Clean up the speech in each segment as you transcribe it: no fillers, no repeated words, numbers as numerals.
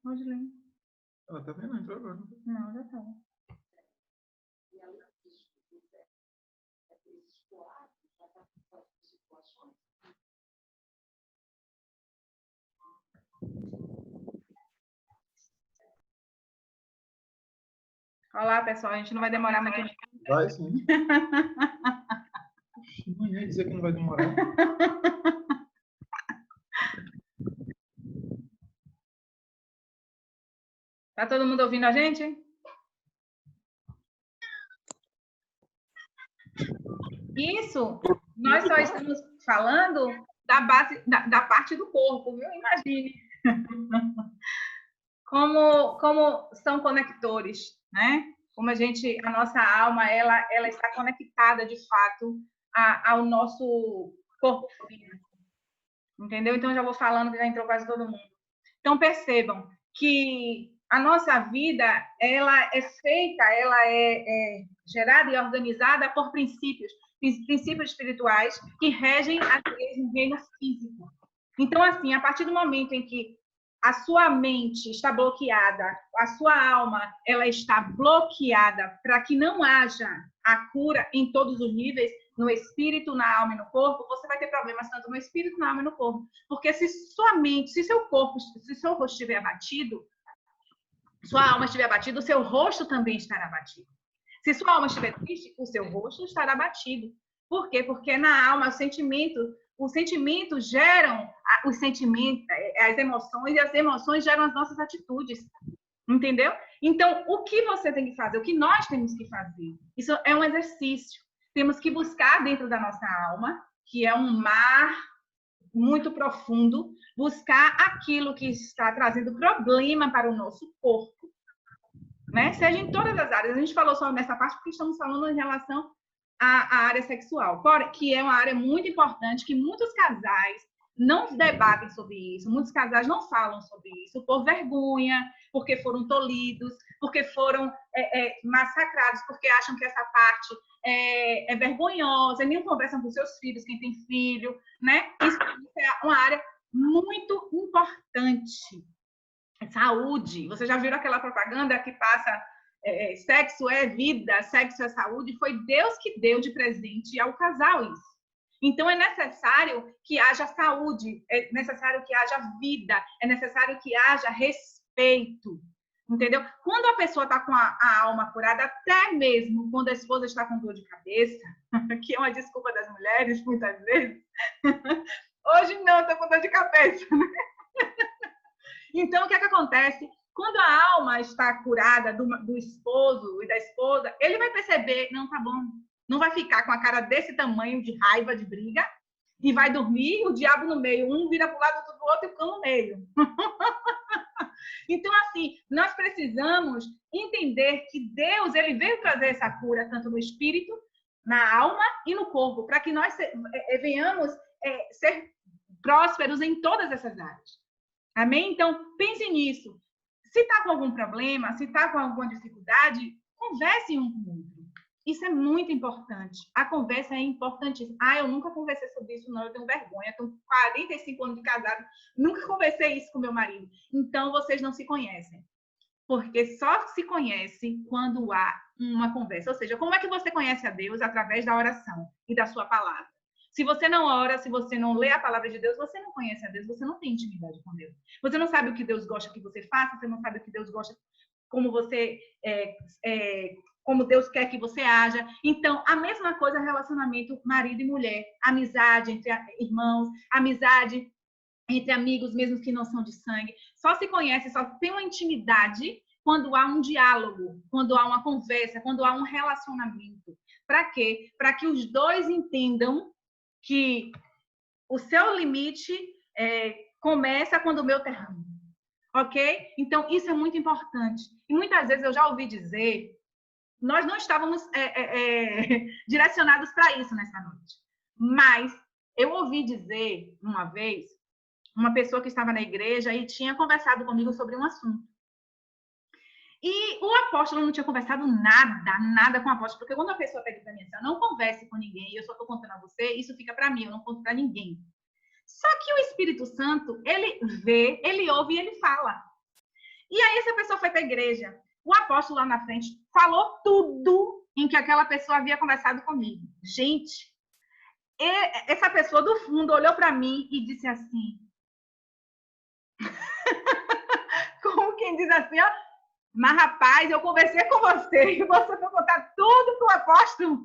Rosilene. Ela tá vendo? Entrou agora. Não, já estava. Olá, pessoal. A gente não vai demorar muito. Vai sim. Não ia dizer que não vai demorar. Tá todo mundo ouvindo a gente? Isso, nós só estamos falando da base, da parte do corpo, viu? Imagine. Como são conectores, né? Como a nossa alma, ela está conectada, de fato, ao nosso corpo físico. Entendeu? Então, já vou falando que já entrou quase todo mundo. Então, percebam que a nossa vida, ela é feita, ela é gerada e organizada por princípios espirituais que regem as leis no reino físico. Então, assim, a partir do momento em que a sua mente está bloqueada, a sua alma ela está bloqueada para que não haja a cura em todos os níveis, no espírito, na alma e no corpo, você vai ter problemas tanto no espírito, na alma e no corpo. Porque se sua mente, se seu corpo, se seu rosto estiver abatido, sua alma estiver abatida, o seu rosto também estará abatido. Se sua alma estiver triste, o seu rosto estará abatido. Por quê? Porque na alma, os sentimentos geram os sentimentos, as emoções, e as emoções geram as nossas atitudes. Entendeu? Então, o que você tem que fazer? O que nós temos que fazer? Isso é um exercício. Temos que buscar dentro da nossa alma, que é um mar muito profundo, buscar aquilo que está trazendo problema para o nosso corpo, né? Seja em todas as áreas. A gente falou só nessa parte porque estamos falando em relação à área sexual, que é uma área muito importante, que muitos casais não debatem sobre isso, muitos casais não falam sobre isso por vergonha, porque foram tolhidos, porque foram massacrados, porque acham que essa parte é vergonhosa, nem conversam com seus filhos, quem tem filho, né? Isso é uma área muito importante. Saúde. Você já viram aquela propaganda que passa sexo é vida, sexo é saúde? Foi Deus que deu de presente ao casal isso. Então, é necessário que haja saúde, é necessário que haja vida, é necessário que haja respeito. Entendeu? Quando a pessoa está com a alma curada, até mesmo quando a esposa está com dor de cabeça, que é uma desculpa das mulheres, muitas vezes, hoje não, estou com dor de cabeça, né? Então, o que é que acontece? Quando a alma está curada do esposo e da esposa, ele vai perceber, não, tá bom, não vai ficar com a cara desse tamanho de raiva, de briga, e vai dormir, o diabo no meio, um vira para o lado do outro e o cão no meio. Então, assim, nós precisamos entender que Deus, ele veio trazer essa cura tanto no espírito, na alma e no corpo, para que nós venhamos ser prósperos em todas essas áreas. Amém? Então, pense nisso. Se está com algum problema, se está com alguma dificuldade, converse um com o outro. Isso é muito importante. A conversa é importantíssima. Eu nunca conversei sobre isso, não. Eu tenho vergonha. Eu tenho 45 anos de casado. Nunca conversei isso com meu marido. Então, vocês não se conhecem. Porque só se conhece quando há uma conversa. Ou seja, como é que você conhece a Deus? Através da oração e da sua palavra. Se você não ora, se você não lê a palavra de Deus, você não conhece a Deus, você não tem intimidade com Deus. Você não sabe o que Deus gosta que você faça, você não sabe o que Deus gosta, como você como Deus quer que você haja. Então, a mesma coisa relacionamento marido e mulher, amizade entre irmãos, amizade entre amigos, mesmo que não são de sangue. Só se conhece, só tem uma intimidade quando há um diálogo, quando há uma conversa, quando há um relacionamento. Para quê? Para que os dois entendam que o seu limite começa quando o meu termina. Ok? Então, isso é muito importante. E muitas vezes eu já ouvi dizer, nós não estávamos direcionados para isso nessa noite. Mas eu ouvi dizer, uma vez, uma pessoa que estava na igreja e tinha conversado comigo sobre um assunto. E o apóstolo não tinha conversado nada com o apóstolo, porque quando a pessoa pede para mim assim, eu não converse com ninguém, eu só estou contando a você, isso fica para mim, eu não conto para ninguém. Só que o Espírito Santo, ele vê, ele ouve e ele fala. E aí essa pessoa foi para a igreja. O apóstolo lá na frente falou tudo em que aquela pessoa havia conversado comigo. Gente, essa pessoa do fundo olhou para mim e disse assim, como quem diz assim, ó, mas rapaz, eu conversei com você e você foi contar tudo pro apóstolo.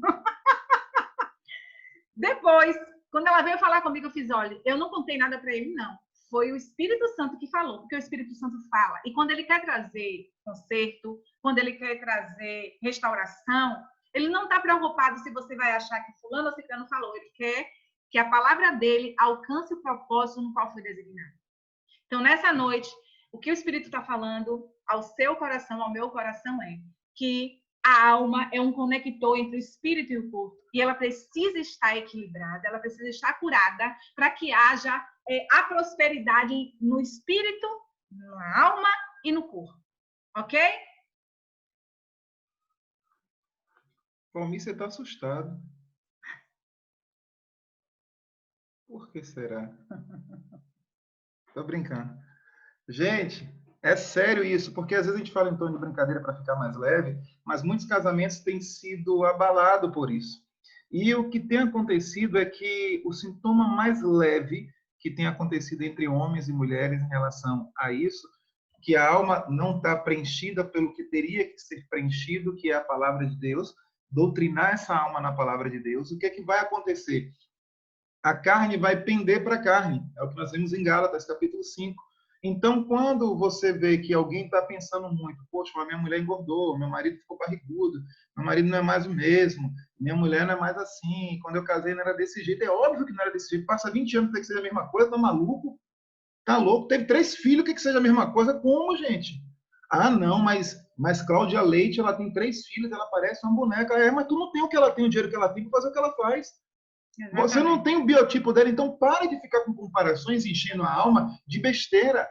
Depois, quando ela veio falar comigo, eu fiz, olha, eu não contei nada para ele, não. Foi o Espírito Santo que falou, porque o Espírito Santo fala. E quando ele quer trazer conserto, quando ele quer trazer restauração, ele não está preocupado se você vai achar que fulano ou ciclano falou. Ele quer que a palavra dele alcance o propósito no qual foi designado. Então, nessa noite, o que o Espírito está falando ao seu coração, ao meu coração, é que a alma é um conector entre o espírito e o corpo. E ela precisa estar equilibrada, ela precisa estar curada para que haja a prosperidade no espírito, na alma e no corpo. Ok? Palmi, você está assustado. Por que será? Tô brincando. Gente, é sério isso, porque às vezes a gente fala em tom de brincadeira para ficar mais leve, mas muitos casamentos têm sido abalados por isso. E o que tem acontecido é que o sintoma mais leve que tem acontecido entre homens e mulheres em relação a isso, que a alma não está preenchida pelo que teria que ser preenchido, que é a palavra de Deus, doutrinar essa alma na palavra de Deus, o que é que vai acontecer? A carne vai pender para a carne, é o que nós vemos em Gálatas, capítulo 5. Então, quando você vê que alguém está pensando muito, poxa, a minha mulher engordou, meu marido ficou barrigudo, meu marido não é mais o mesmo, minha mulher não é mais assim, quando eu casei não era desse jeito, é óbvio que não era desse jeito, passa 20 anos para que seja a mesma coisa, tá maluco? Tá louco? Teve 3 filhos, que seja a mesma coisa? Como, gente? Ah, não, mas Cláudia Leite, ela tem 3 filhos, ela parece uma boneca. É, mas tu não tem o que ela tem, o dinheiro que ela tem para fazer o que ela faz. Exatamente. Você não tem o biotipo dela, então pare de ficar com comparações enchendo a alma de besteira.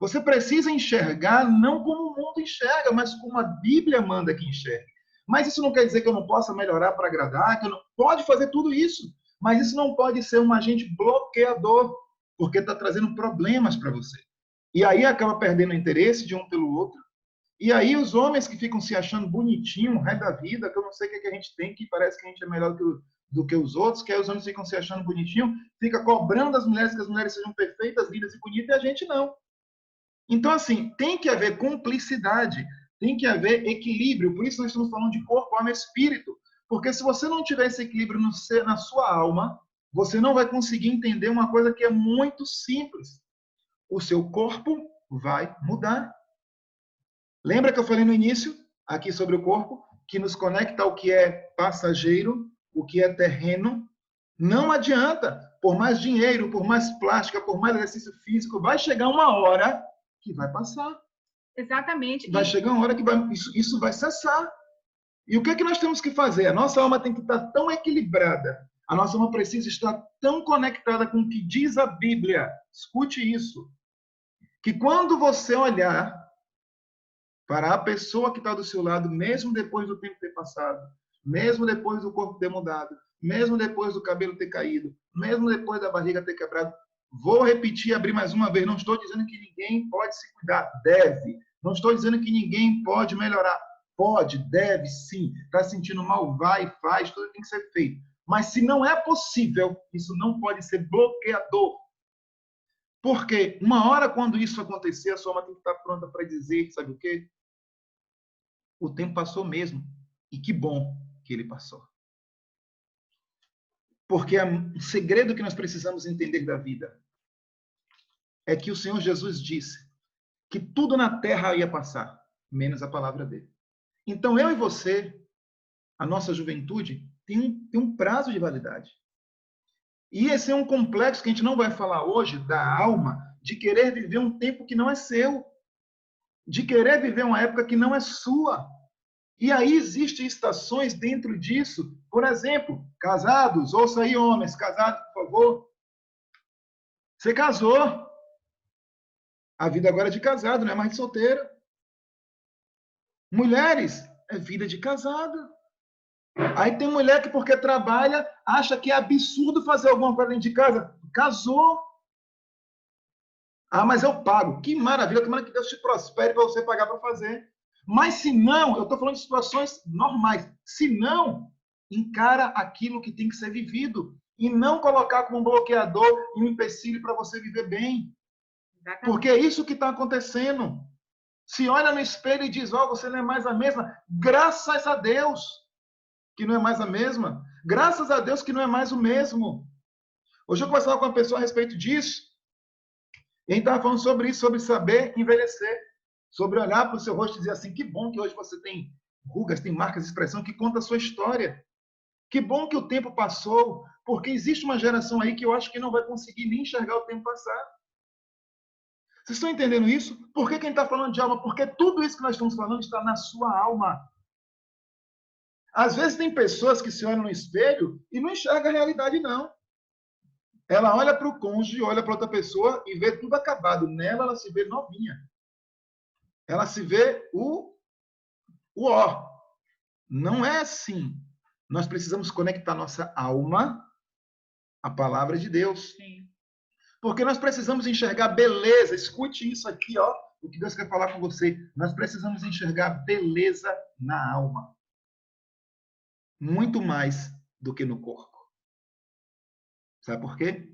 Você precisa enxergar não como o mundo enxerga, mas como a Bíblia manda que enxergue. Mas isso não quer dizer que eu não possa melhorar para agradar, que eu não pode fazer tudo isso, mas isso não pode ser um agente bloqueador, porque está trazendo problemas para você. E aí acaba perdendo o interesse de um pelo outro. E aí os homens que ficam se achando bonitinho, ré da vida, que eu não sei o que a gente tem, que parece que a gente é melhor do que os outros, que aí os homens ficam se achando bonitinho, fica cobrando das mulheres que as mulheres sejam perfeitas, lindas e bonitas, e a gente não. Então, assim, tem que haver cumplicidade, tem que haver equilíbrio. Por isso nós estamos falando de corpo, alma e espírito. Porque se você não tiver esse equilíbrio na sua alma, você não vai conseguir entender uma coisa que é muito simples. O seu corpo vai mudar. Lembra que eu falei no início, aqui sobre o corpo, que nos conecta ao que é passageiro, o que é terreno? Não adianta, por mais dinheiro, por mais plástica, por mais exercício físico, vai chegar uma hora que vai passar. Exatamente. Vai chegar uma hora que isso vai cessar. E o que é que nós temos que fazer? A nossa alma tem que estar tão equilibrada, a nossa alma precisa estar tão conectada com o que diz a Bíblia. Escute isso. Que quando você olhar para a pessoa que está do seu lado, mesmo depois do tempo ter passado, mesmo depois do corpo ter mudado, mesmo depois do cabelo ter caído, mesmo depois da barriga ter quebrado, vou repetir, abrir mais uma vez, não estou dizendo que ninguém pode se cuidar, deve. Não estou dizendo que ninguém pode melhorar, pode, deve, sim. Está sentindo mal, vai, faz, tudo tem que ser feito. Mas se não é possível, isso não pode ser bloqueador. Porque uma hora, quando isso acontecer, a sua alma tem que estar pronta para dizer, sabe o quê? O tempo passou mesmo. E que bom que ele passou. Porque o segredo que nós precisamos entender da vida é que o Senhor Jesus disse que tudo na terra ia passar, menos a palavra dele. Então, eu e você, a nossa juventude, tem um prazo de validade. E esse é um complexo que a gente não vai falar hoje, da alma, de querer viver um tempo que não é seu, de querer viver uma época que não é sua. E aí existem estações dentro disso. Por exemplo, casados, ouça aí, homens, casados, por favor. Você casou. A vida agora é de casado, não é mais de solteiro. Mulheres, é vida de casado. Aí tem mulher que, porque trabalha, acha que é absurdo fazer alguma coisa dentro de casa. Casou. Ah, mas eu pago. Que maravilha, tomara que Deus te prospere para você pagar para fazer. Mas se não, eu estou falando de situações normais. Se não, encara aquilo que tem que ser vivido e não colocar como um bloqueador e um empecilho para você viver bem. Exatamente. Porque é isso que está acontecendo. Se olha no espelho e diz, ó, você não é mais a mesma, graças a Deus que não é mais a mesma. Graças a Deus que não é mais o mesmo. Hoje eu conversava com uma pessoa a respeito disso. E a gente estava falando sobre isso, sobre saber envelhecer. Sobre olhar para o seu rosto e dizer assim, que bom que hoje você tem rugas, tem marcas de expressão que conta a sua história. Que bom que o tempo passou, porque existe uma geração aí que eu acho que não vai conseguir nem enxergar o tempo passar. Vocês estão entendendo isso? Por que quem está falando de alma? Porque tudo isso que nós estamos falando está na sua alma. Às vezes tem pessoas que se olham no espelho e não enxergam a realidade, não. Ela olha para o cônjuge, olha para outra pessoa e vê tudo acabado. Nela, ela se vê novinha. Ela se vê o ó. Não é assim. Nós precisamos conectar nossa alma à palavra de Deus. Sim. Porque nós precisamos enxergar beleza. Escute isso aqui, ó. O que Deus quer falar com você. Nós precisamos enxergar beleza na alma. Muito mais do que no corpo. Sabe por quê?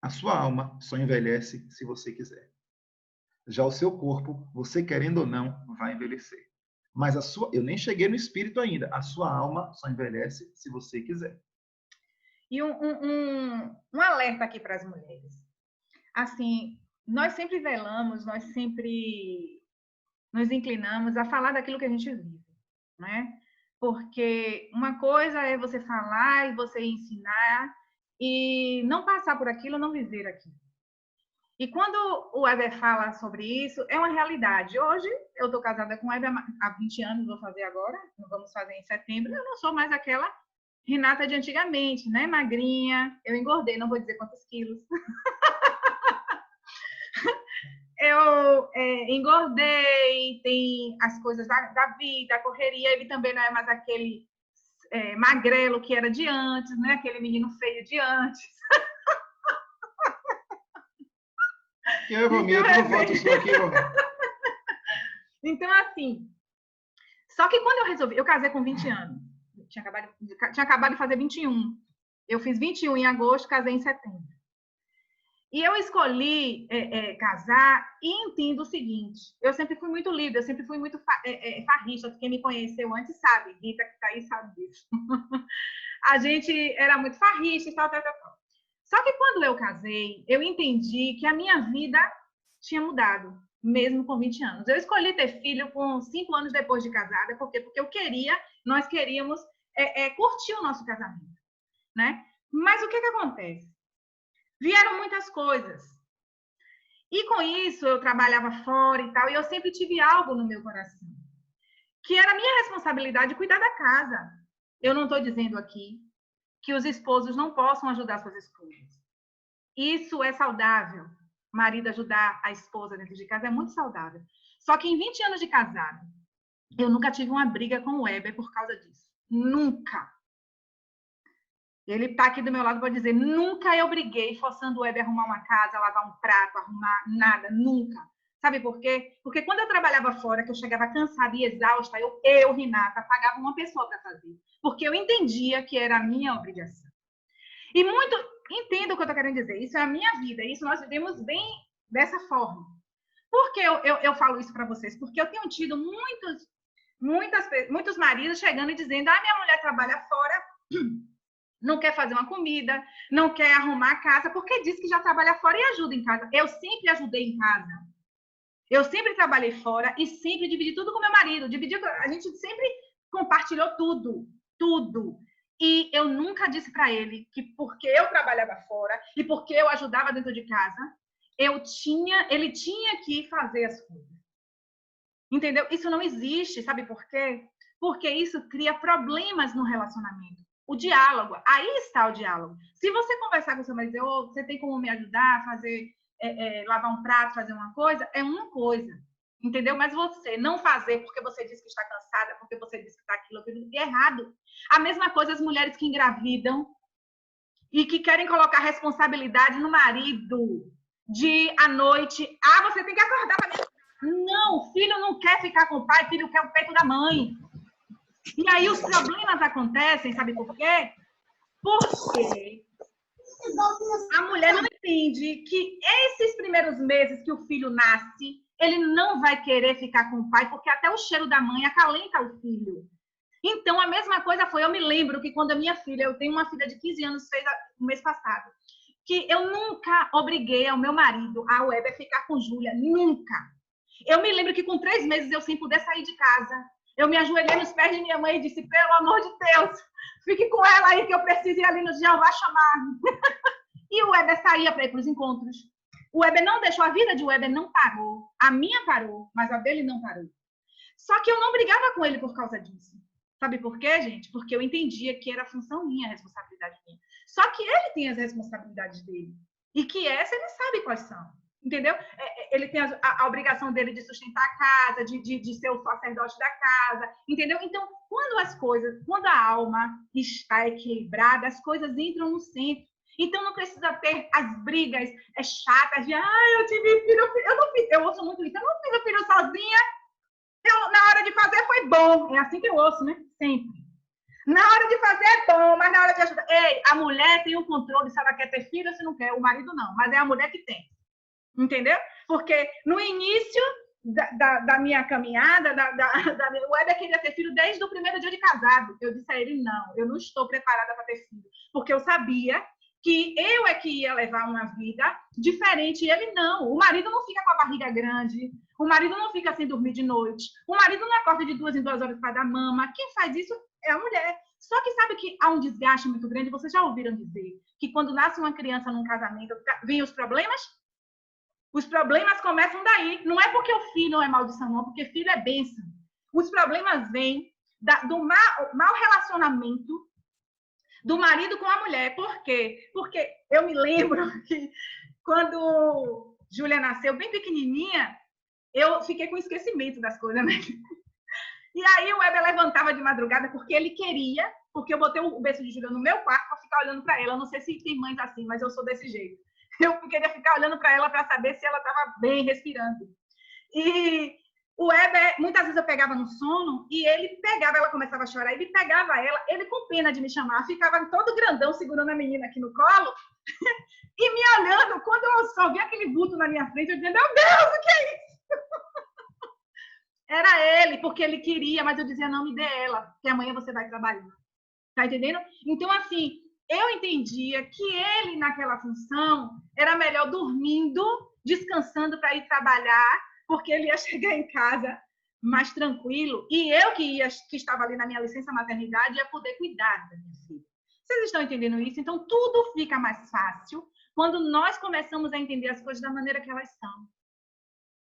A sua alma só envelhece se você quiser. Já o seu corpo, você querendo ou não, vai envelhecer. Mas a sua, eu nem cheguei no espírito ainda. A sua alma só envelhece se você quiser. E um alerta aqui para as mulheres. Assim, nós sempre velamos, nós sempre nos inclinamos a falar daquilo que a gente vive, né? Porque uma coisa é você falar e você ensinar e não passar por aquilo, não viver aquilo. E quando o Weber fala sobre isso, é uma realidade. Hoje, eu estou casada com o Weber há 20 anos, vou fazer agora, vamos fazer em setembro. Eu não sou mais aquela Renata de antigamente, né? Magrinha. Eu engordei, não vou dizer quantos quilos. Eu engordei, tem as coisas da vida, a correria. Ele também não é mais aquele magrelo que era de antes, né? Aquele menino feio de antes. Eu, Romilda, tu não foto sua aqui, Romilda. Então, assim, só que quando eu resolvi, eu casei com 20 anos, tinha acabado de fazer 21. Eu fiz 21 em agosto, casei em setembro. E eu escolhi casar e entendo o seguinte, eu sempre fui muito livre, eu sempre fui muito farrista, quem me conheceu antes sabe, Rita que está aí sabe disso. A gente era muito farrista e tal. Só que quando eu casei, eu entendi que a minha vida tinha mudado, mesmo com 20 anos. Eu escolhi ter filho com 5 anos depois de casada, porque nós queríamos curtir o nosso casamento, né? Mas o que acontece? Vieram muitas coisas. E com isso, eu trabalhava fora e tal, e eu sempre tive algo no meu coração, que era a minha responsabilidade cuidar da casa. Eu não estou dizendo aqui que os esposos não possam ajudar suas esposas. Isso é saudável. O marido ajudar a esposa dentro de casa é muito saudável. Só que em 20 anos de casado, eu nunca tive uma briga com o Weber por causa disso. Nunca. Ele está aqui do meu lado para dizer, nunca eu briguei forçando o Weber a arrumar uma casa, lavar um prato, arrumar nada, nunca. Sabe por quê? Porque quando eu trabalhava fora, que eu chegava cansada e exausta, eu Renata, pagava uma pessoa para fazer. Porque eu entendia que era a minha obrigação. E entendo o que eu estou querendo dizer, isso é a minha vida, isso nós vivemos bem dessa forma. Por que eu falo isso para vocês? Porque eu tenho tido muitos maridos chegando e dizendo, minha mulher trabalha fora, não quer fazer uma comida, não quer arrumar a casa, porque diz que já trabalha fora e ajuda em casa. Eu sempre ajudei em casa. Eu sempre trabalhei fora e sempre dividi tudo com meu marido. A gente sempre compartilhou tudo, tudo. E eu nunca disse para ele que porque eu trabalhava fora e porque eu ajudava dentro de casa, ele tinha que fazer as coisas. Entendeu? Isso não existe, sabe por quê? Porque isso cria problemas no relacionamento. O diálogo, aí está o diálogo. Se você conversar com o seu marido e dizer, você tem como me ajudar a fazer, lavar um prato, fazer uma coisa, é uma coisa. Entendeu? Mas você não fazer porque você disse que está cansada, porque você disse que está aquilo, é errado. A mesma coisa as mulheres que engravidam e que querem colocar responsabilidade no marido. à noite. Você tem que acordar para minha... Não, filho não quer ficar com o pai, filho quer o peito da mãe. E aí os problemas acontecem, sabe por quê? Porque a mulher não entende que esses primeiros meses que o filho nasce, ele não vai querer ficar com o pai, porque até o cheiro da mãe acalenta o filho. Então, a mesma coisa foi, eu me lembro que quando a minha filha, eu tenho uma filha de 15 anos, fez no mês passado, que eu nunca obriguei ao meu marido, a Weber, a ficar com Júlia, nunca. Eu me lembro que com 3 meses eu sem poder sair de casa, eu me ajoelhei nos pés de minha mãe e disse, pelo amor de Deus, fique com ela aí que eu preciso ir ali no Jeová chamar. E o Weber saía para ir para os encontros. O Weber não deixou, a vida de Weber não parou. A minha parou, mas a dele não parou. Só que eu não brigava com ele por causa disso. Sabe por quê, gente? Porque eu entendia que era função minha, a responsabilidade minha. Só que ele tem as responsabilidades dele. E que essa ele sabe quais são. Entendeu? Ele tem a obrigação dele de sustentar a casa, de ser o sacerdote da casa. Entendeu? Então, quando a alma está equilibrada, as coisas entram no centro. Então, não precisa ter as brigas chatas de eu tive filho, eu ouço muito isso, eu não tive filho sozinha, na hora de fazer foi bom. É assim que eu ouço, né? Sempre. Na hora de fazer é bom, mas na hora de ajudar... Ei, a mulher tem o controle se ela quer ter filho ou se não quer, o marido não, mas é a mulher que tem. Entendeu? Porque no início da minha caminhada, o Weber queria ter filho desde o primeiro dia de casado. Eu disse a ele, não, eu não estou preparada para ter filho, porque eu sabia que eu é que ia levar uma vida diferente e ele não. O marido não fica com a barriga grande, o marido não fica sem dormir de noite, o marido não acorda de 2 em 2 horas para dar mama. Quem faz isso é a mulher. Só que sabe que há um desgaste muito grande, vocês já ouviram dizer, que quando nasce uma criança num casamento, vêm os problemas? Os problemas começam daí. Não é porque o filho é maldição, não, porque filho é bênção. Os problemas vêm do mau relacionamento do marido com a mulher. Por quê? Porque eu me lembro que quando Júlia nasceu, bem pequenininha, eu fiquei com esquecimento das coisas, né? E aí o Weber levantava de madrugada porque ele queria, porque eu botei o berço de Júlia no meu quarto para ficar olhando para ela. Eu não sei se tem mães assim, mas eu sou desse jeito. Eu queria ficar olhando para ela para saber se ela estava bem, respirando. E o Weber, muitas vezes eu pegava no sono e ele pegava, ela começava a chorar, ele pegava ela, ele com pena de me chamar, ficava todo grandão segurando a menina aqui no colo e me olhando. Quando eu só vi aquele vulto na minha frente, eu dizia, meu Deus, o que é isso? Era ele, porque ele queria, mas eu dizia, não, me dê ela, porque amanhã você vai trabalhar. Tá entendendo? Então, assim, eu entendia que ele, naquela função, era melhor dormindo, descansando para ir trabalhar, porque ele ia chegar em casa mais tranquilo, e eu que estava ali na minha licença maternidade ia poder cuidar da minha filha. Vocês estão entendendo isso? Então, tudo fica mais fácil quando nós começamos a entender as coisas da maneira que elas são.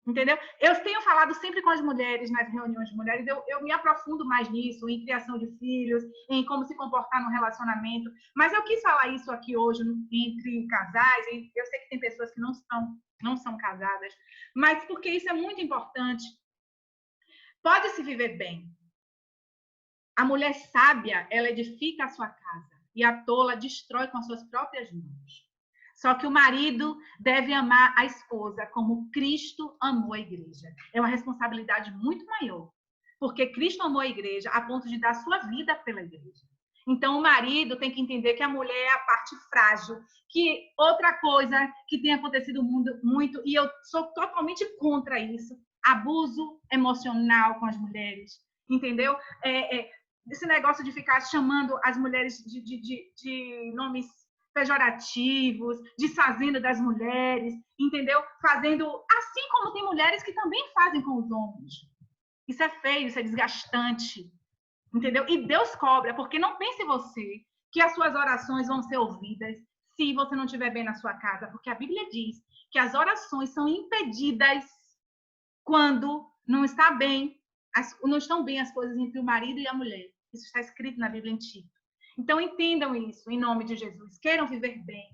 Entendeu? Eu tenho falado sempre com as mulheres, nas reuniões de mulheres, eu me aprofundo mais nisso, em criação de filhos, em como se comportar no relacionamento, mas eu quis falar isso aqui hoje entre casais, eu sei que tem pessoas que não são casadas, mas porque isso é muito importante. Pode-se viver bem. A mulher sábia, ela edifica a sua casa, e a tola destrói com as suas próprias mãos. Só que o marido deve amar a esposa como Cristo amou a igreja. É uma responsabilidade muito maior, porque Cristo amou a igreja a ponto de dar a sua vida pela igreja. Então, o marido tem que entender que a mulher é a parte frágil. Que outra coisa que tem acontecido muito, e eu sou totalmente contra isso, abuso emocional com as mulheres, entendeu? Esse negócio de ficar chamando as mulheres de nomes pejorativos, desfazendo das mulheres, entendeu? Fazendo assim como tem mulheres que também fazem com os homens. Isso é feio, isso é desgastante, entendeu? E Deus cobra, porque não pense você que as suas orações vão ser ouvidas se você não estiver bem na sua casa, porque a Bíblia diz que as orações são impedidas quando não estão bem as coisas entre o marido e a mulher. Isso está escrito na Bíblia em Tito. Então, entendam isso, em nome de Jesus. Queiram viver bem,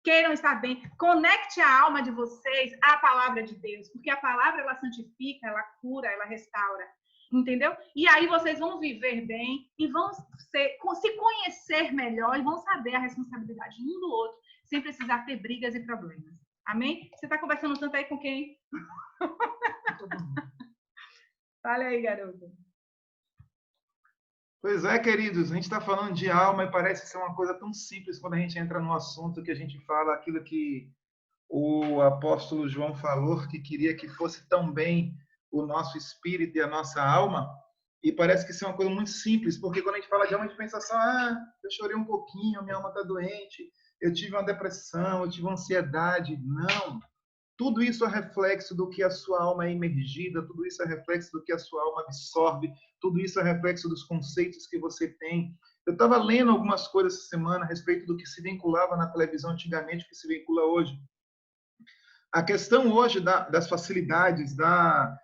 queiram estar bem. Conecte a alma de vocês à palavra de Deus, porque a palavra, ela santifica, ela cura, ela restaura. Entendeu? E aí vocês vão viver bem e vão se conhecer melhor e vão saber a responsabilidade um do outro, sem precisar ter brigas e problemas. Amém? Você está conversando tanto aí com quem? Fala aí, garoto. Pois é, queridos, a gente está falando de alma e parece ser uma coisa tão simples quando a gente entra no assunto que a gente fala aquilo que o apóstolo João falou, que queria que fosse tão bem o nosso espírito e a nossa alma, e parece que isso é uma coisa muito simples, porque quando a gente fala de alma, a gente pensa só, eu chorei um pouquinho, minha alma está doente, eu tive uma depressão, eu tive uma ansiedade. Não! Tudo isso é reflexo do que a sua alma é imergida, tudo isso é reflexo do que a sua alma absorve, tudo isso é reflexo dos conceitos que você tem. Eu estava lendo algumas coisas essa semana a respeito do que se vinculava na televisão antigamente, o que se vincula hoje. A questão hoje das facilidades, da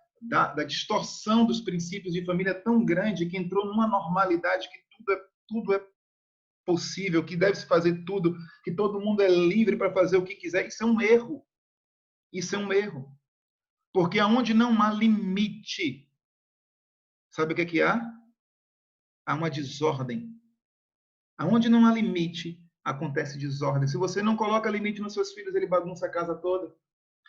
distorção dos princípios de família é tão grande que entrou numa normalidade que tudo é possível, que deve se fazer tudo, que todo mundo é livre para fazer o que quiser. Isso é um erro. Isso é um erro. Porque aonde não há limite, sabe o que é que há? Há uma desordem. Aonde não há limite, acontece desordem. Se você não coloca limite nos seus filhos, ele bagunça a casa toda.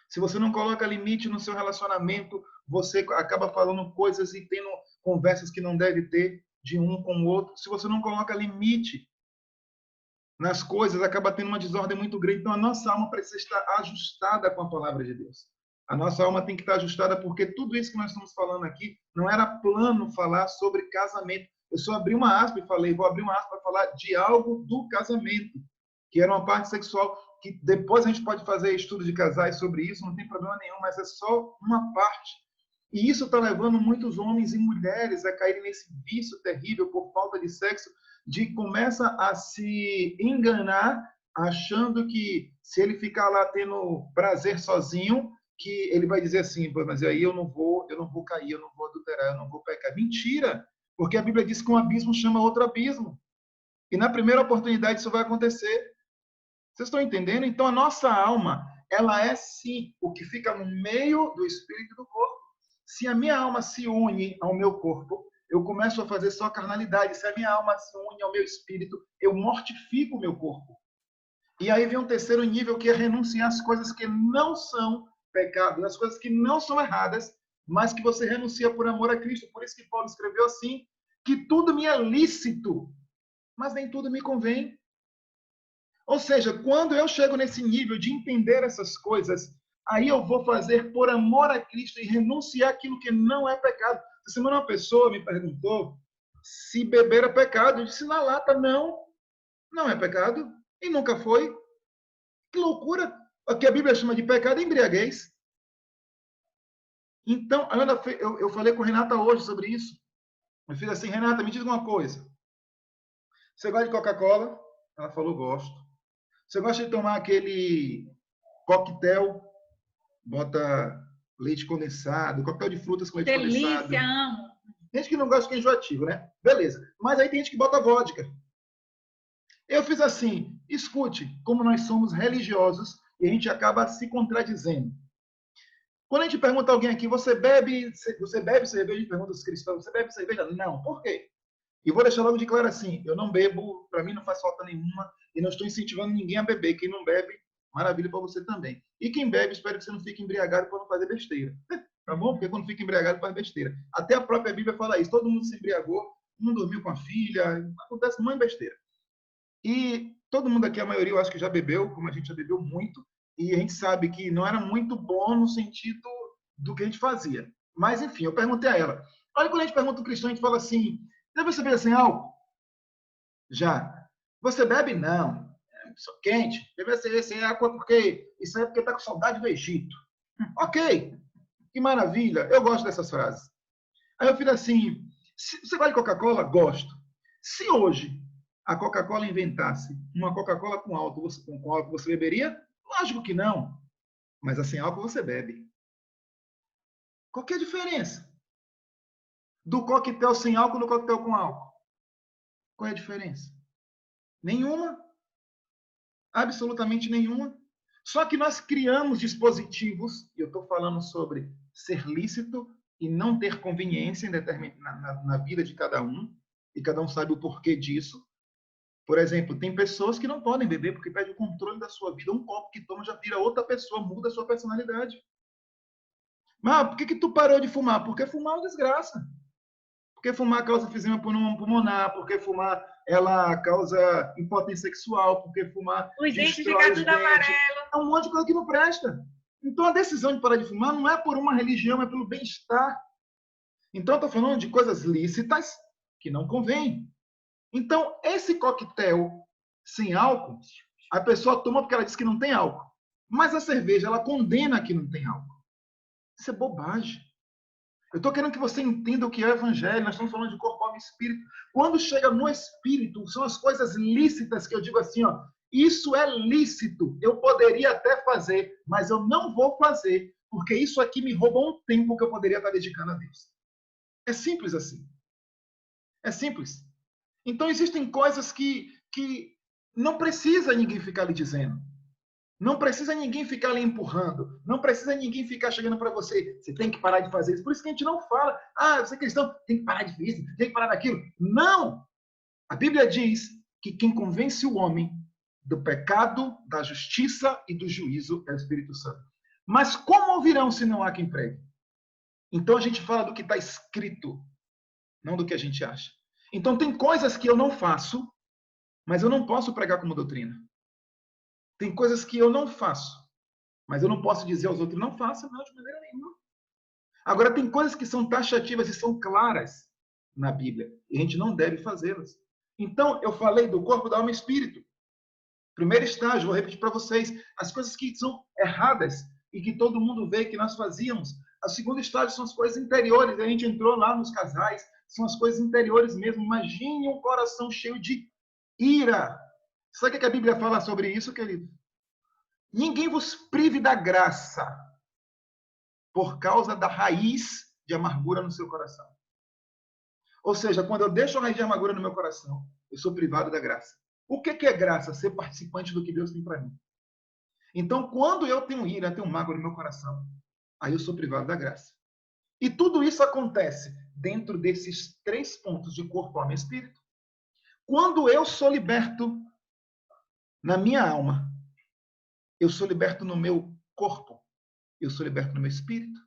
Se você não coloca limite no seu relacionamento, você acaba falando coisas e tendo conversas que não deve ter de um com o outro. Se você não coloca limite nas coisas, acaba tendo uma desordem muito grande. Então, a nossa alma precisa estar ajustada com a palavra de Deus. A nossa alma tem que estar ajustada, porque tudo isso que nós estamos falando aqui não era plano falar sobre casamento. Eu só abri uma aspa e falei, vou abrir uma aspa para falar de algo do casamento, que era uma parte sexual, que depois a gente pode fazer estudo de casais sobre isso, não tem problema nenhum, mas é só uma parte. E isso está levando muitos homens e mulheres a caírem nesse vício terrível por falta de sexo, de começa a se enganar, achando que se ele ficar lá tendo prazer sozinho, que ele vai dizer assim, mas aí eu não vou cair, eu não vou adulterar, eu não vou pecar. Mentira! Porque a Bíblia diz que um abismo chama outro abismo. E na primeira oportunidade isso vai acontecer. Vocês estão entendendo? Então a nossa alma, ela é sim o que fica no meio do espírito e do corpo. Se a minha alma se une ao meu corpo, eu começo a fazer só carnalidade. Se a minha alma se une ao meu espírito, eu mortifico o meu corpo. E aí vem um terceiro nível, que é renunciar às coisas que não são pecados, às coisas que não são erradas, mas que você renuncia por amor a Cristo. Por isso que Paulo escreveu assim, que tudo me é lícito, mas nem tudo me convém. Ou seja, quando eu chego nesse nível de entender essas coisas, aí eu vou fazer por amor a Cristo e renunciar àquilo que não é pecado. Essa semana uma pessoa me perguntou se beber é pecado. Eu disse na lata, não é pecado e nunca foi. Que loucura! O que a Bíblia chama de pecado é embriaguez. Então, eu falei com a Renata hoje sobre isso. Eu fiz assim, Renata, me diz uma coisa. Você gosta de Coca-Cola? Ela falou, gosto. Você gosta de tomar aquele coquetel, bota leite condensado, coquetel de frutas com leite condensado? Delícia, amo. Tem gente que não gosta de enjoativo, né? Beleza. Mas aí tem gente que bota vodka. Eu fiz assim, escute, como nós somos religiosos e a gente acaba se contradizendo. Quando a gente pergunta a alguém aqui, você bebe cerveja? A gente pergunta aos cristãos, você bebe cerveja? Não. Por quê? E vou deixar logo de claro assim, eu não bebo, para mim não faz falta nenhuma, e não estou incentivando ninguém a beber. Quem não bebe, maravilha para você também. E quem bebe, espero que você não fique embriagado para não fazer besteira. Tá bom? Porque quando fica embriagado, faz besteira. Até a própria Bíblia fala isso. Todo mundo se embriagou, um dormiu com a filha, acontece uma besteira. E todo mundo aqui, a maioria, eu acho que já bebeu, como a gente já bebeu muito, e a gente sabe que não era muito bom no sentido do que a gente fazia. Mas, enfim, eu perguntei a ela. Olha, quando a gente pergunta ao cristão, a gente fala assim, já você bebe sem álcool? Já. Você bebe? Não. Sou quente. Bebe sem álcool porque isso é porque está com saudade do Egito. Ok. Que maravilha. Eu gosto dessas frases. Aí eu fiz assim, você gosta de Coca-Cola? Gosto. Se hoje a Coca-Cola inventasse uma Coca-Cola com álcool, você beberia? Lógico que não. Mas a sem álcool você bebe. Qual que é a diferença? Do coquetel sem álcool no coquetel com álcool? Qual é a diferença? Nenhuma. Absolutamente nenhuma. Só que nós criamos dispositivos, e eu estou falando sobre ser lícito e não ter conveniência na vida de cada um, e cada um sabe o porquê disso, Por exemplo, tem pessoas que não podem beber porque perde o controle da sua vida. Um copo que toma já vira outra pessoa, muda a sua personalidade. Mas por que tu parou de fumar? Porque fumar é uma desgraça. Porque fumar causa enfisema pulmonar, porque fumar ela causa impotência sexual, porque fumar Os dentes destrói ficam os tudo dentes. amarelo. É um monte de coisa que não presta. Então a decisão de parar de fumar não é por uma religião, é pelo bem-estar. Então eu estou falando de coisas lícitas que não convêm. Então esse coquetel sem álcool, a pessoa toma porque ela diz que não tem álcool. Mas a cerveja, ela condena que não tem álcool. Isso é bobagem. Eu estou querendo que você entenda o que é o evangelho. Nós estamos falando de corpo, alma e espírito. Quando chega no espírito, são as coisas lícitas que eu digo assim, ó, isso é lícito. Eu poderia até fazer, mas eu não vou fazer, porque isso aqui me rouba um tempo que eu poderia estar dedicando a Deus. É simples assim. É simples. Então, existem coisas que não precisa ninguém ficar lhe dizendo. Não precisa ninguém ficar lhe empurrando. Não precisa ninguém ficar chegando para você. Você tem que parar de fazer isso. Por isso que a gente não fala. Ah, você é cristão, tem que parar de fazer isso, tem que parar daquilo. Não! A Bíblia diz que quem convence o homem do pecado, da justiça e do juízo é o Espírito Santo. Mas como ouvirão se não há quem pregue? Então a gente fala do que está escrito, não do que a gente acha. Então tem coisas que eu não faço, mas eu não posso pregar como doutrina. Tem coisas que eu não faço, mas eu não posso dizer aos outros, não faça, não, de maneira nenhuma. Agora, tem coisas que são taxativas e são claras na Bíblia, e a gente não deve fazê-las. Então, eu falei do corpo, da alma e espírito. Primeiro estágio, vou repetir para vocês, as coisas que são erradas e que todo mundo vê que nós fazíamos. O segundo estágio são as coisas interiores, a gente entrou lá nos casais, são as coisas interiores mesmo. Imagine um coração cheio de ira. Sabe o que a Bíblia fala sobre isso, querido? Ninguém vos prive da graça por causa da raiz de amargura no seu coração. Ou seja, quando eu deixo a raiz de amargura no meu coração, eu sou privado da graça. O que é graça? Ser participante do que Deus tem para mim. Então, quando eu tenho ira, tenho mágoa no meu coração, aí eu sou privado da graça. E tudo isso acontece dentro desses 3 pontos de corpo, alma e espírito. Quando eu sou liberto na minha alma, eu sou liberto no meu corpo, eu sou liberto no meu espírito.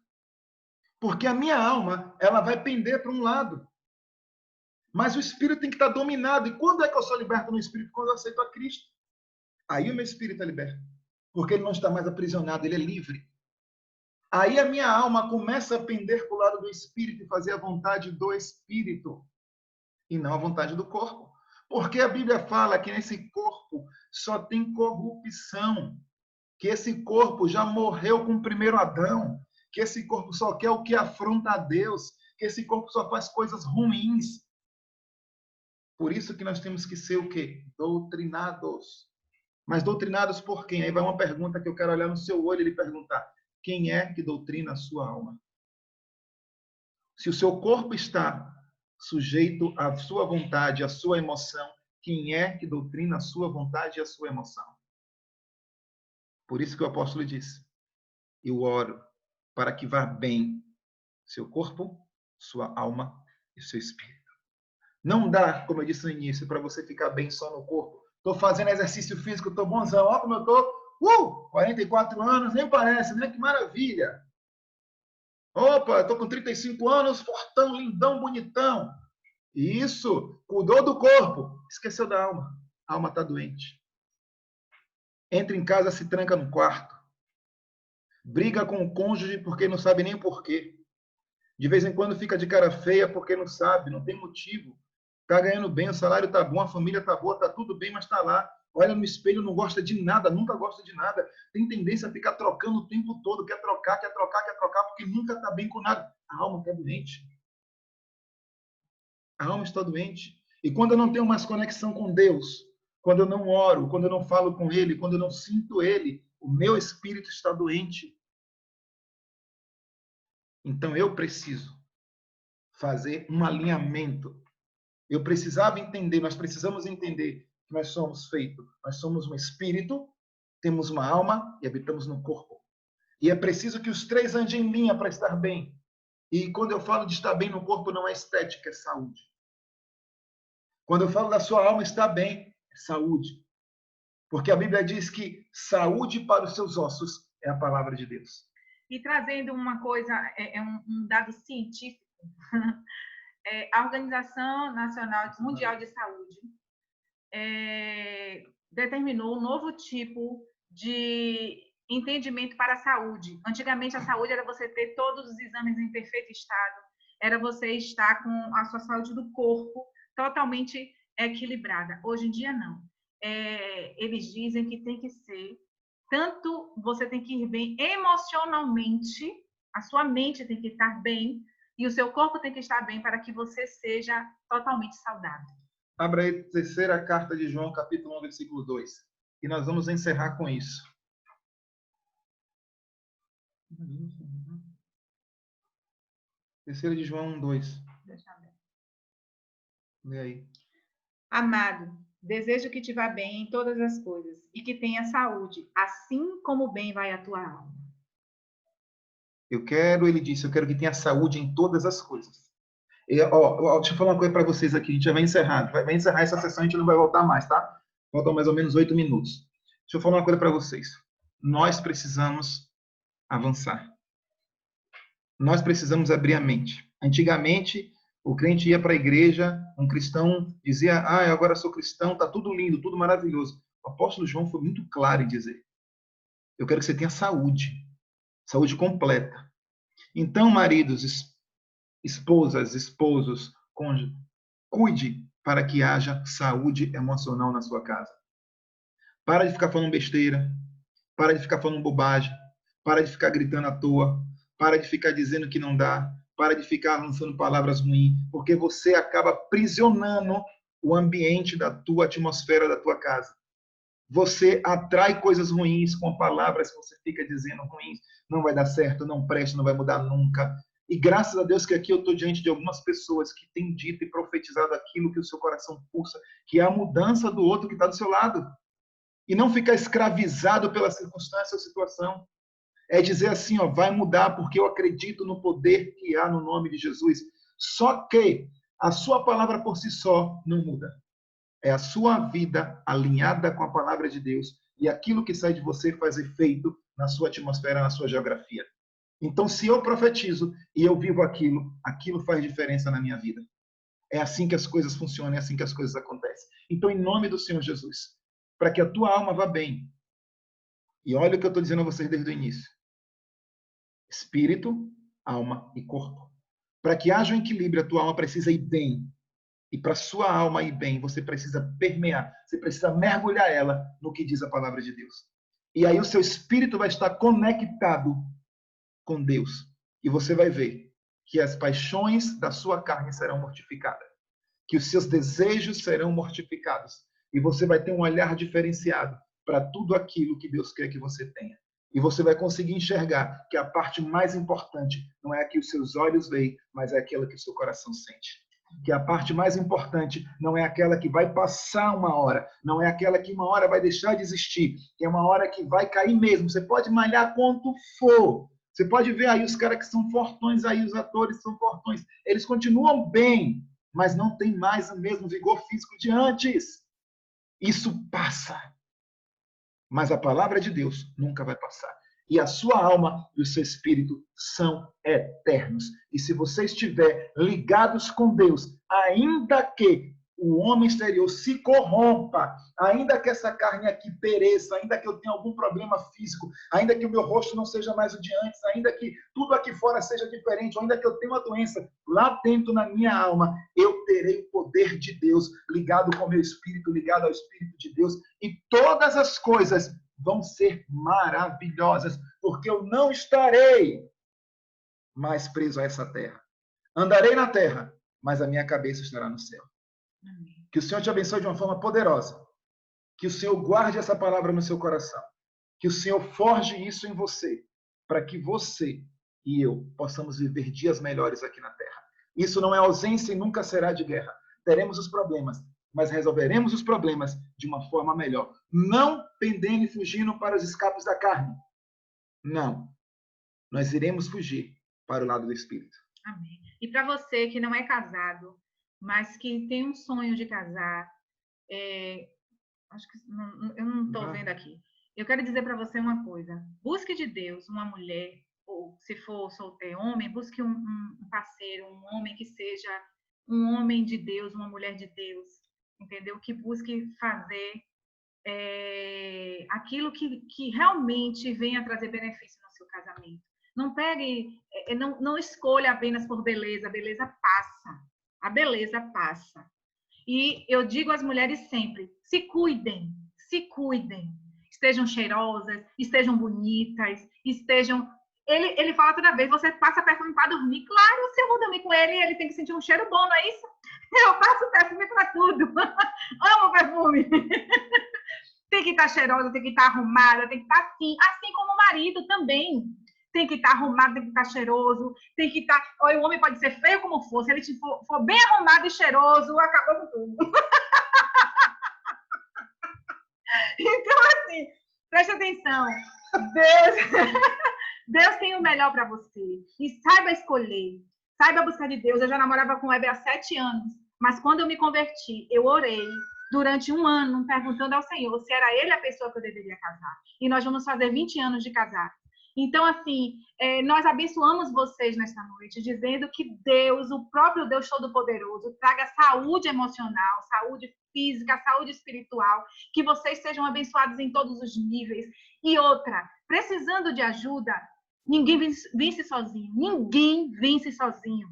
Porque a minha alma, ela vai pender para um lado. Mas o espírito tem que estar dominado. E quando é que eu sou liberto no espírito? Quando eu aceito a Cristo. Aí o meu espírito é liberto. Porque ele não está mais aprisionado, ele é livre. Aí a minha alma começa a pender para o lado do espírito e fazer a vontade do espírito. E não a vontade do corpo. Porque a Bíblia fala que nesse corpo só tem corrupção. Que esse corpo já morreu com o primeiro Adão. Que esse corpo só quer o que afronta a Deus. Que esse corpo só faz coisas ruins. Por isso que nós temos que ser o quê? Doutrinados. Mas doutrinados por quem? Aí vai uma pergunta que eu quero olhar no seu olho e lhe perguntar. Quem é que doutrina a sua alma? Se o seu corpo está sujeito à sua vontade, à sua emoção, quem é que doutrina a sua vontade e a sua emoção? Por isso que o apóstolo diz, eu oro para que vá bem seu corpo, sua alma e seu espírito. Não dá, como eu disse no início, para você ficar bem só no corpo. Estou fazendo exercício físico, estou bonzão, olha como eu estou. 44 anos, nem parece, né? Que maravilha. Opa, estou com 35 anos, fortão, lindão, bonitão. Isso, cuidou do corpo, esqueceu da alma. A alma está doente. Entra em casa, se tranca no quarto. Briga com o cônjuge porque não sabe nem o porquê. De vez em quando fica de cara feia porque não sabe, não tem motivo. Está ganhando bem, o salário está bom, a família está boa, está tudo bem, mas está lá. Olha no espelho, não gosta de nada, nunca gosta de nada. Tem tendência a ficar trocando o tempo todo, quer trocar, porque nunca está bem com nada. A alma está doente. A alma está doente. E quando eu não tenho mais conexão com Deus, quando eu não oro, quando eu não falo com Ele, quando eu não sinto Ele, o meu espírito está doente. Então eu preciso fazer um alinhamento. Eu precisava entender, nós precisamos entender que nós somos feitos, nós somos um espírito, temos uma alma e habitamos no corpo. E é preciso que os 3 andem em linha para estar bem. E quando eu falo de estar bem no corpo, não é estética, é saúde. Quando eu falo da sua alma estar bem, é saúde. Porque a Bíblia diz que saúde para os seus ossos é a palavra de Deus. E trazendo uma coisa, um dado científico, a Organização Mundial de Saúde determinou um novo tipo de entendimento para a saúde. Antigamente, a saúde era você ter todos os exames em perfeito estado, era você estar com a sua saúde do corpo totalmente equilibrada. Hoje em dia, não. Eles dizem que tem que ser, tanto você tem que ir bem emocionalmente, a sua mente tem que estar bem, e o seu corpo tem que estar bem para que você seja totalmente saudável. Abra aí, terceira carta de João, capítulo 1, versículo 2. E nós vamos encerrar com isso. Terceira de João 1, 2. Deixa eu ver. Lê aí. Amado, desejo que te vá bem em todas as coisas e que tenha saúde, assim como bem vai a tua alma. Ele disse, eu quero que tenha saúde em todas as coisas. Deixa eu falar uma coisa para vocês aqui, a gente já vai encerrar. Vai encerrar essa sessão, a gente não vai voltar mais, tá? Faltam mais ou menos 8 minutos. Deixa eu falar uma coisa para vocês. Nós precisamos avançar. Nós precisamos abrir a mente. Antigamente, o crente ia para a igreja, um cristão dizia, agora sou cristão, tá tudo lindo, tudo maravilhoso. O apóstolo João foi muito claro em dizer, eu quero que você tenha saúde, saúde completa. Então, maridos, esposas, esposos, cônjuge, cuide para que haja saúde emocional na sua casa. Para de ficar falando besteira, para de ficar falando bobagem, para de ficar gritando à toa, para de ficar dizendo que não dá, para de ficar lançando palavras ruins, porque você acaba aprisionando o ambiente da tua atmosfera da tua casa. Você atrai coisas ruins com palavras que você fica dizendo ruins, não vai dar certo, não presta, não vai mudar nunca. E graças a Deus que aqui eu estou diante de algumas pessoas que têm dito e profetizado aquilo que o seu coração pulsa, que é a mudança do outro que está do seu lado. E não ficar escravizado pela circunstância ou situação. É dizer assim, vai mudar porque eu acredito no poder que há no nome de Jesus. Só que a sua palavra por si só não muda. É a sua vida alinhada com a palavra de Deus e aquilo que sai de você faz efeito na sua atmosfera, na sua geografia. Então, se eu profetizo e eu vivo aquilo, aquilo faz diferença na minha vida. É assim que as coisas funcionam, é assim que as coisas acontecem. Então, em nome do Senhor Jesus, para que a tua alma vá bem, e olha o que eu estou dizendo a vocês desde o início, espírito, alma e corpo. Para que haja um equilíbrio, a tua alma precisa ir bem. E para sua alma ir bem, você precisa permear, você precisa mergulhar ela no que diz a palavra de Deus. E aí o seu espírito vai estar conectado com Deus. E você vai ver que as paixões da sua carne serão mortificadas, que os seus desejos serão mortificados. E você vai ter um olhar diferenciado para tudo aquilo que Deus quer que você tenha. E você vai conseguir enxergar que a parte mais importante não é a que os seus olhos veem, mas é aquela que o seu coração sente. Que a parte mais importante não é aquela que vai passar uma hora, não é aquela que uma hora vai deixar de existir, que é uma hora que vai cair mesmo. Você pode malhar quanto for. Você pode ver aí os caras que são fortões, aí os atores que são fortões. Eles continuam bem, mas não tem mais o mesmo vigor físico de antes. Isso passa. Mas a palavra de Deus nunca vai passar. E a sua alma e o seu espírito são eternos. E se você estiver ligados com Deus, ainda que o homem exterior se corrompa, ainda que essa carne aqui pereça, ainda que eu tenha algum problema físico, ainda que o meu rosto não seja mais o de antes, ainda que tudo aqui fora seja diferente, ainda que eu tenha uma doença, lá dentro na minha alma, eu terei o poder de Deus ligado com o meu espírito, ligado ao Espírito de Deus, e todas as coisas vão ser maravilhosas, porque eu não estarei mais preso a essa terra. Andarei na terra, mas a minha cabeça estará no céu. Que o Senhor te abençoe de uma forma poderosa. Que o Senhor guarde essa palavra no seu coração. Que o Senhor forge isso em você, para que você e eu possamos viver dias melhores aqui na terra. Isso não é ausência e nunca será de guerra. Teremos os problemas, mas resolveremos os problemas de uma forma melhor. Não pendendo e fugindo para os escapes da carne. Não. Nós iremos fugir para o lado do Espírito. Amém. E para você que não é casado, mas que tem um sonho de casar, Acho que eu não estou vendo aqui. Eu quero dizer para você uma coisa. Busque de Deus uma mulher, ou se for solteiro, homem, busque um parceiro, um homem que seja um homem de Deus, uma mulher de Deus, entendeu? Que busque fazer aquilo que realmente venha trazer benefício no seu casamento. Não pegue, não escolha apenas por beleza. A beleza passa. A beleza passa. E eu digo às mulheres sempre, se cuidem. Estejam cheirosas, estejam bonitas, estejam... Ele fala toda vez, você passa perfume para dormir. Claro, se eu vou dormir com ele tem que sentir um cheiro bom, não é isso? Eu passo perfume para tudo. Amo perfume. Tem que estar cheirosa, tem que estar arrumada, tem que estar assim como o marido também. Tem que estar arrumado, tem que estar cheiroso, tem que estar... Olha, o homem pode ser feio como for, se ele for bem arrumado e cheiroso, acabou com tudo. Então, assim, preste atenção. Deus tem o melhor para você. E saiba escolher. Saiba buscar de Deus. Eu já namorava com o Weber há 7 anos. Mas quando eu me converti, eu orei durante 1 ano, perguntando ao Senhor se era ele a pessoa que eu deveria casar. E nós vamos fazer 20 anos de casar. Então, assim, nós abençoamos vocês nesta noite, dizendo que Deus, o próprio Deus Todo-Poderoso, traga saúde emocional, saúde física, saúde espiritual, que vocês sejam abençoados em todos os níveis. E outra, precisando de ajuda, ninguém vence sozinho. Ninguém vence sozinho.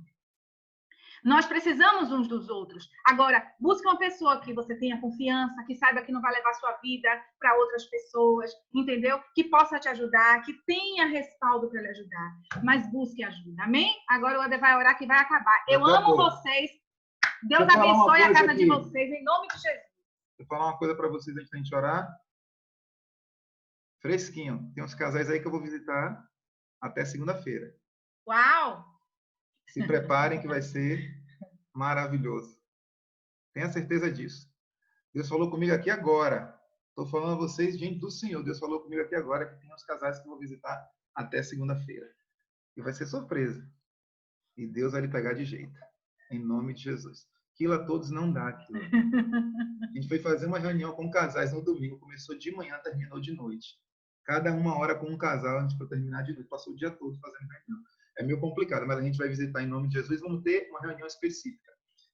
Nós precisamos uns dos outros. Agora, busque uma pessoa que você tenha confiança, que saiba que não vai levar sua vida para outras pessoas, entendeu? Que possa te ajudar, que tenha respaldo para lhe ajudar. Mas busque ajuda, amém? Agora o Weber vai orar que vai acabar. Eu amo vocês. Deus abençoe a casa de vocês, em nome de Jesus. Vou falar uma coisa para vocês antes da gente orar. Fresquinho. Tem uns casais aí que eu vou visitar até segunda-feira. Uau! Se preparem que vai ser maravilhoso. Tenha certeza disso. Deus falou comigo aqui agora. Estou falando a vocês diante do Senhor. Deus falou comigo aqui agora que tem uns casais que eu vou visitar até segunda-feira. E vai ser surpresa. E Deus vai lhe pegar de jeito. Em nome de Jesus. Aquilo a todos não dá. Aquilo. A gente foi fazer uma reunião com casais no domingo. Começou de manhã, terminou de noite. Cada 1 hora com um casal, a gente foi terminar de noite. Passou o dia todo fazendo reunião. É meio complicado, mas a gente vai visitar em nome de Jesus. Vamos ter uma reunião específica.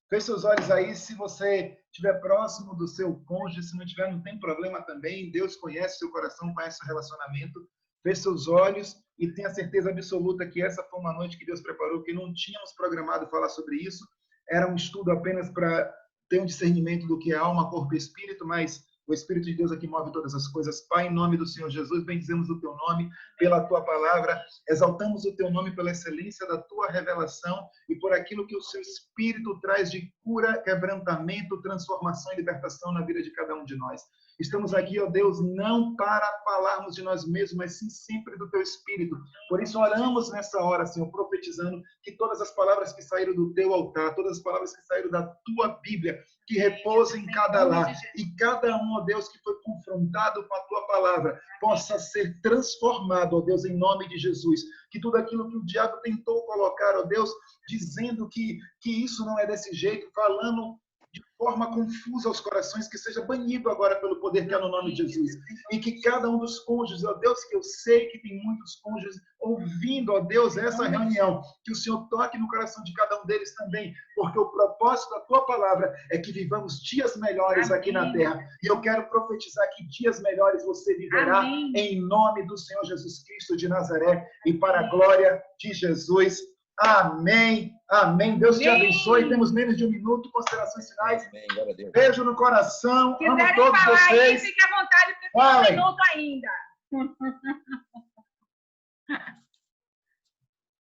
Feche seus olhos aí. Se você estiver próximo do seu cônjuge, se não tiver, não tem problema também. Deus conhece seu coração, conhece seu relacionamento. Feche seus olhos e tenha certeza absoluta que essa foi uma noite que Deus preparou, que não tínhamos programado falar sobre isso. Era um estudo apenas para ter um discernimento do que é alma, corpo e espírito, mas o Espírito de Deus aqui move todas as coisas. Pai, em nome do Senhor Jesus, bendizemos o teu nome pela tua palavra, exaltamos o teu nome pela excelência da tua revelação e por aquilo que o seu Espírito traz de cura, quebrantamento, transformação e libertação na vida de cada um de nós. Estamos aqui, ó Deus, não para falarmos de nós mesmos, mas sim sempre do teu Espírito. Por isso oramos nessa hora, Senhor, profetizando que todas as palavras que saíram do teu altar, todas as palavras que saíram da tua Bíblia, que repousem em cada lar, e cada um, ó Deus, que foi confrontado com a tua palavra, possa ser transformado, ó Deus, em nome de Jesus. Que tudo aquilo que o diabo tentou colocar, ó Deus, dizendo que isso não é desse jeito, falando de forma confusa aos corações, que seja banido agora pelo poder que há no nome de Jesus. E que cada um dos cônjuges, ó Deus, que eu sei que tem muitos cônjuges ouvindo, ó Deus, essa reunião, que o Senhor toque no coração de cada um deles também, porque o propósito da tua palavra é que vivamos dias melhores aqui na terra. E eu quero profetizar que dias melhores você viverá em nome do Senhor Jesus Cristo de Nazaré e para a glória de Jesus. Amém, amém. Deus te abençoe. Temos menos de 1 minuto. Considerações finais. Amém, glória a Deus. Beijo no coração. Se amo quiserem todos falar vocês. aí, fique à vontade, porque tem 1 minuto ainda.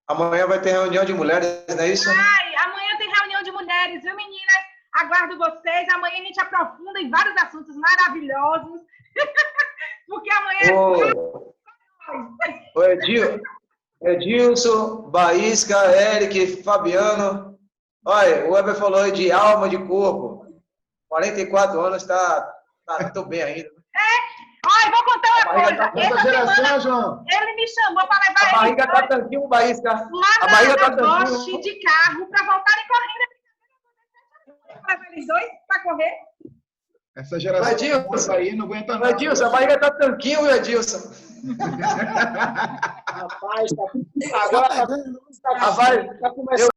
Amanhã vai ter reunião de mulheres, não é isso? Amanhã tem reunião de mulheres, viu, meninas? Aguardo vocês. Amanhã a gente aprofunda em vários assuntos maravilhosos. Porque amanhã... Edilson, Baísca, Eric, Fabiano. Olha, o Weber falou aí de alma, de corpo. 44 anos, tá tô bem ainda. Olha, vou contar uma coisa. Essa geração, João. Ele me chamou para levar A barriga tá tanquinho, Baísca. lá na Bosch de carro para voltarem correndo. Para levar eles 2 para correr. Essa geração Edilson, aí não aguenta nada. Edilson, a barriga tá tanquinho, Edilson. Rapaz, agora tá começando.